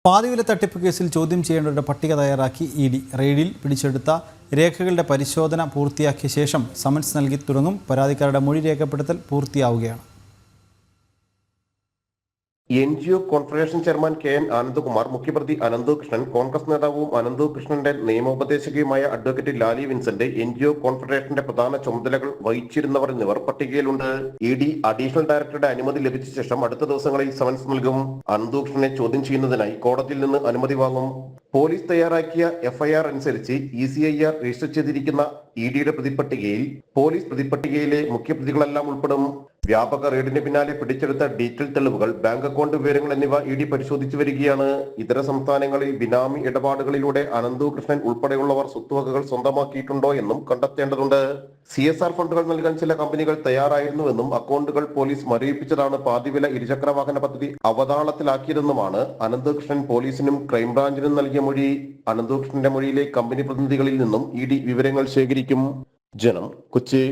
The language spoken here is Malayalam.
പാതിവില തട്ടിപ്പ് കേസിൽ ചോദ്യം ചെയ്യേണ്ടവരുടെ പട്ടിക തയ്യാറാക്കി ഇഡി. റെയ്ഡിൽ പിടിച്ചെടുത്ത രേഖകളുടെ പരിശോധന പൂർത്തിയാക്കിയ ശേഷം സമൻസ് നൽകി തുടങ്ങും. പരാതിക്കാരുടെ മൊഴി രേഖപ്പെടുത്തൽ പൂർത്തിയാവുകയാണ്. NGO confederation chairman KN Anandakumar, മുഖ്യപ്രതി അനന്തകൃഷ്ണൻ, കോൺഗ്രസ് നേതാവും അനന്തകൃഷ്ണന്റെ നിയമോപദേശകയുമായ അഡ്വക്കേറ്റ് ലാലി വിൻസെന്റ്, NGO കോൺഫെഡറേഷന്റെ പ്രധാന ചുമതലകൾ വഹിച്ചിരുന്നവർ എന്നിവർ പട്ടികയിലുണ്ട്. ഇഡി അഡീഷണൽ ഡയറക്ടറുടെ അനുമതി ലഭിച്ച ശേഷം അടുത്ത ദിവസങ്ങളിൽ സമൻസ് നൽകും. അനന്തകൃഷ്ണനെ ചോദ്യം ചെയ്യുന്നതിനായി കോടതിയിൽ നിന്ന് അനുമതി വാങ്ങും. പോലീസ് തയ്യാറാക്കിയ FIR അനുസരിച്ച് ECIR രജിസ്റ്റർ ചെയ്തിരിക്കുന്ന ഇഡിയുടെ പ്രതിപട്ടികയിൽ പോലീസ് പ്രതിപട്ടികയിലെ മുഖ്യപ്രതികളെല്ലാം ഉൾപ്പെടും. വ്യാപക റെയ്ഡിന് പിന്നാലെ പിടിച്ചെടുത്ത ഡിജിറ്റൽ തെളിവുകൾ, ബാങ്ക് അക്കൗണ്ട് വിവരങ്ങൾ എന്നിവ ഇഡി പരിശോധിച്ചു വരികയാണ്. ഇതര സംസ്ഥാനങ്ങളിൽ ബിനാമി ഇടപാടുകളിലൂടെ അനന്തകൃഷ്ണൻ ഉൾപ്പെടെയുള്ളവർ സ്വത്തുവകകൾ സ്വന്തമാക്കിയിട്ടുണ്ടോ എന്നും കണ്ടെത്തേണ്ടതുണ്ട്. CSR ഫണ്ടുകൾ നൽകാൻ ചില കമ്പനികൾ തയ്യാറായിരുന്നുവെന്നും അക്കൗണ്ടുകൾ പോലീസ് മരവിപ്പിച്ചതാണ് പാതിവില ഇരുചക്ര വാഹന പദ്ധതി അവതാളത്തിലാക്കിയതെന്നുമാണ് അനന്തകൃഷ്ണൻ പോലീസിനും ക്രൈംബ്രാഞ്ചിനും നൽകിയ മൊഴി. അനന്തകൃഷ്ണന്റെ മൊഴിയിലെ കമ്പനി പ്രതിനിധികളിൽ നിന്നും ഇഡി വിവരങ്ങൾ ശേഖരിക്കും. ജനം, കൊച്ചി.